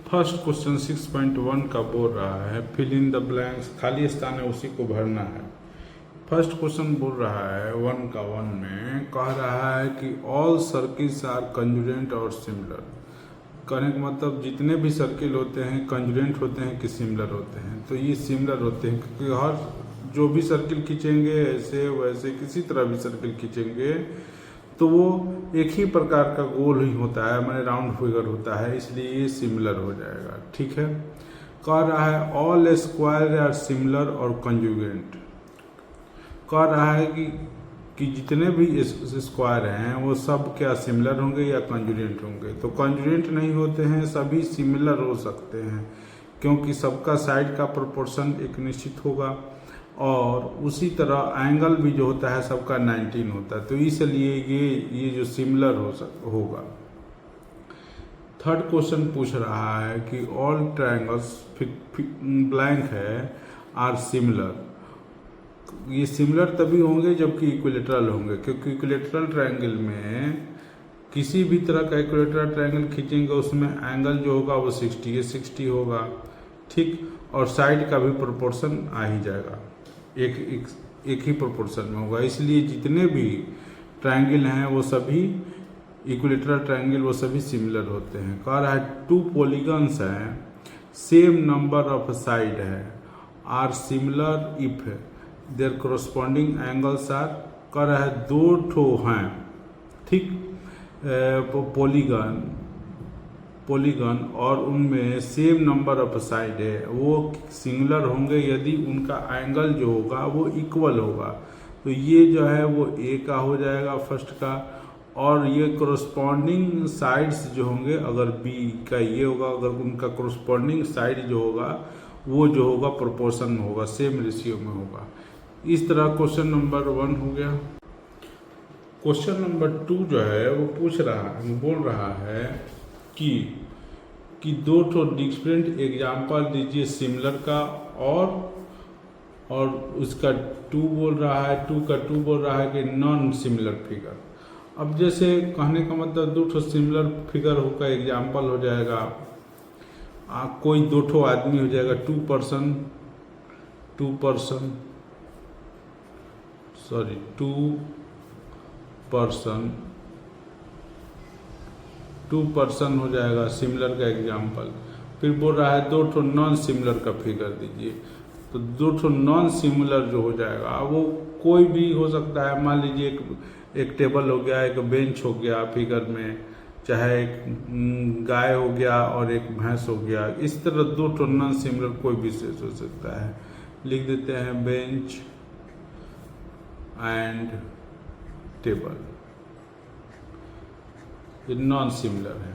First question 6.1 का बोल रहा है फिल इन द ब्लैंक्स, खाली स्थान है उसी को भरना है। फर्स्ट क्वेश्चन बोल रहा है 1 में कह रहा है कि ऑल सर्किल्स आर कंजुरेंट और सिमिलर। कहने का मतलब जितने भी सर्किल होते हैं कंजुरेंट होते हैं कि सिमिलर होते हैं, तो ये सिमिलर होते हैं क्योंकि हर जो भी सर्किल खींचेंगे ऐसे वैसे किसी तरह भी सर्किल खींचेंगे तो वो एक ही प्रकार का गोल ही होता है, माने राउंड फिगर होता है, इसलिए ये सिमिलर हो जाएगा। ठीक है, कह रहा है ऑल स्क्वायर आर सिमिलर और कंजुगेंट। कह रहा है कि जितने भी स्क्वायर हैं वो सब क्या सिमिलर होंगे या कंजुगेंट होंगे। तो कंजुगेंट नहीं होते हैं, सभी सिमिलर हो सकते हैं क्योंकि सबका साइड का प्रोपोर्शन एक निश्चित होगा और उसी तरह एंगल भी जो होता है सबका 19 होता है, तो इसलिए ये जो सिमिलर होगा। थर्ड क्वेश्चन पूछ रहा है कि ऑल ट्रायंगल्स ब्लैंक है आर सिमिलर। ये सिमिलर तभी होंगे जबकि इक्विलेटरल होंगे, क्योंकि इक्विलेटरल ट्रायंगल में किसी भी तरह का इक्विलेटरल ट्रायंगल खींचेंगे उसमें एंगल जो होगा वो 60 होगा। ठीक, और साइड का भी प्रोपोर्शन आ ही जाएगा, एक ही प्रोपोर्शन में होगा, इसलिए जितने भी ट्रायंगल हैं वो सभी इक्विलेटरल ट्रायंगल वो सभी सिमिलर होते हैं। कह रहा है 2 पॉलीगन्स हैं, सेम नंबर ऑफ साइड है, are similar if their corresponding angles are. कह रहा है 2 ठो हैं, ठीक, पॉलीगन और उनमें सेम नंबर ऑफ साइड है, वो सिंगुलर होंगे यदि उनका एंगल जो होगा वो इक्वल होगा। तो ये जो है वो ए का हो जाएगा फर्स्ट का, और ये कोरस्पॉन्डिंग साइड्स जो होंगे अगर बी का ये होगा, अगर उनका कोरस्पॉन्डिंग साइड जो होगा वो जो होगा प्रोपोर्शन में होगा, सेम रेशियो में होगा। इस तरह क्वेश्चन नंबर 1 हो गया। क्वेश्चन नंबर 2 जो है वो बोल रहा है कि 2 ठो डिफरेंट एग्जाम्पल दीजिए सिमिलर का, और उसका 2 बोल रहा है, 2 का 2 बोल रहा है कि नॉन सिमिलर फिगर। अब जैसे कहने का मतलब 2 ठो सिमिलर फिगर होगा एग्जाम्पल हो जाएगा, कोई 2 ठो आदमी हो जाएगा, 2 पर्सन हो जाएगा सिमिलर का एग्जाम्पल। फिर बोल रहा है 2 ठो नॉन सिमिलर का फिगर दीजिए, तो 2 ठो नॉन सिमिलर जो हो जाएगा वो कोई भी हो सकता है। मान लीजिए एक टेबल हो गया, एक बेंच हो गया फिगर में, चाहे एक गाय हो गया और एक भैंस हो गया, इस तरह 2 ठो नॉन सिमिलर कोई भी शेष हो सकता है। लिख देते हैं बेंच एंड टेबल, ये नॉन सिमिलर है।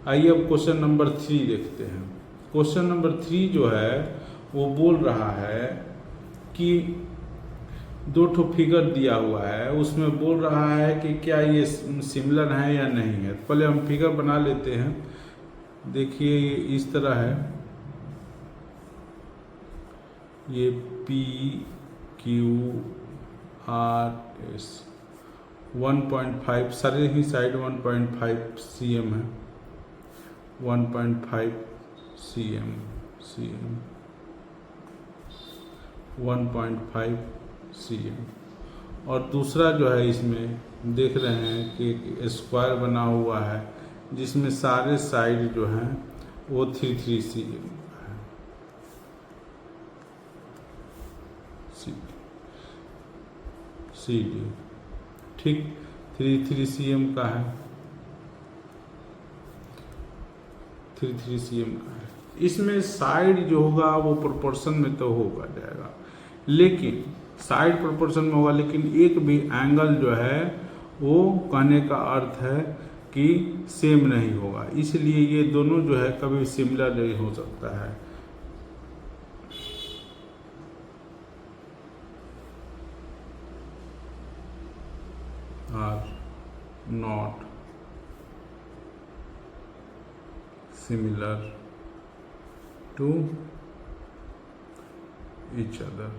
आइए अब क्वेश्चन नंबर 3 देखते हैं। क्वेश्चन नंबर 3 जो है वो बोल रहा है कि 2 ठो फिगर दिया हुआ है, उसमें बोल रहा है कि क्या ये सिमिलर है या नहीं है। पहले हम फिगर बना लेते हैं। देखिए ये इस तरह है, ये PQRS 1.5 सारे ही साइड 1.5 cm है, 1.5 cm 1.5 cm। और दूसरा जो है इसमें देख रहे हैं कि एक स्क्वायर बना हुआ है जिसमें सारे साइड जो हैं वो 3 cm है, CD, ठीक, 3 cm का है, 3 cm का है। इसमें साइड जो होगा वो प्रोपोर्शन में तो होगा जाएगा, लेकिन साइड प्रोपोर्शन में होगा, लेकिन एक भी एंगल जो है वो कहने का अर्थ है कि सेम नहीं होगा, इसलिए ये दोनों जो है कभी सिमिलर नहीं हो सकता है। Are not similar to each other।